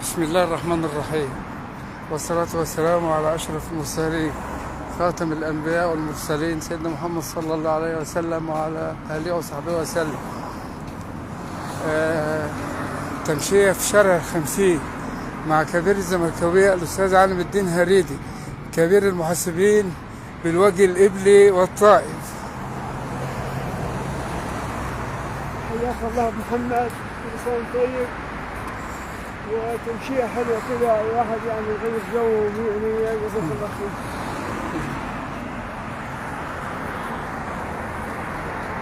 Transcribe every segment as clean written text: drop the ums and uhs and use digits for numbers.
بسم الله الرحمن الرحيم، والصلاة والسلام على أشرف المرسلين، خاتم الأنبياء والمرسلين، سيدنا محمد صلى الله عليه وسلم وعلى آله وصحبه وسلم. تمشية في شارع الخمسين مع كبير الزملكاوية الأستاذ علم الدين هريدي، كبير المحاسبين بالوجه الإبلي والطائف. حياك الله محمد، كل سنة طيب. وتمشية حلوة كذا، الواحد يعني يغير جو ومية جزاك الله خير.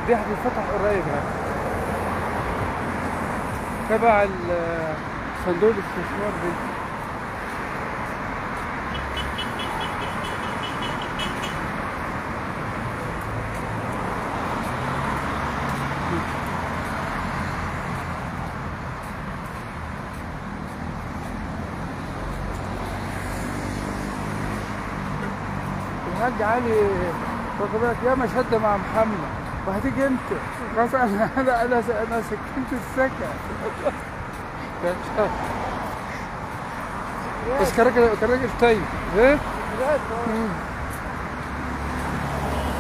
دي هتتفتح قريب تبع صندوق الاستثمار دي. الحاج علي واخد بالك يا مشهد مع محمد، وهتيجي انت خلاص. انا سكنت السكن. بس كراجل طيب ايه؟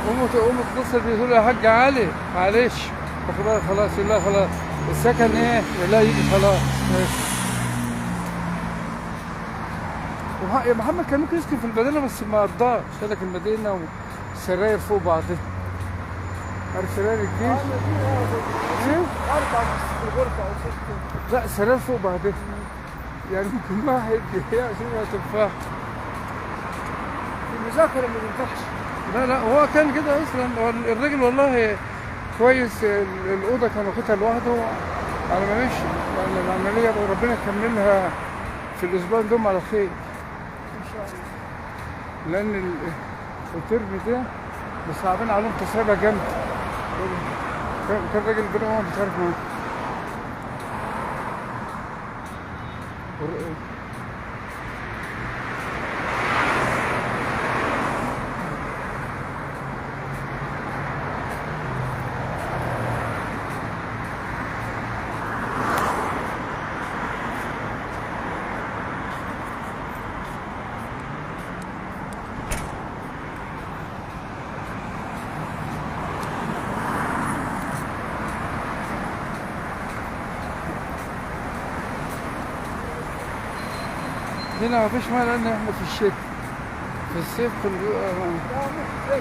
قوم اتصل بيه تقول له يا حاج علي معلش واخد بالك خلاص. يقول لها خلاص السكن ايه؟ لا يجي خلاص ماشي. يا محمد كان ممكن يسكن في المدينة بس ما رضاش، قال لك المدينة والسراير فوق بعضها. عارف سراير الجيش؟ ايه؟ 4 في الغرفة أو 6. لا سراير فوق بعضها، يعني ممكن واحد يقسمها تفاح. المذاكرة ما تنفعش. لا هو كان كده اصلا. هو الراجل والله كويس. الأوضة كان واخدها لوحده على ما مشي، يعني العملية ربنا يكملها في الأسبوع دوم على خير إن شاء الله. لأن الترم ده صعبين عليهم تصعيبة جامدة. كان راجل بينهم مش عارف مين. هنا مفيش مانع ان احنا في الشتاء، في الصيف كله بيبقى لا مش زي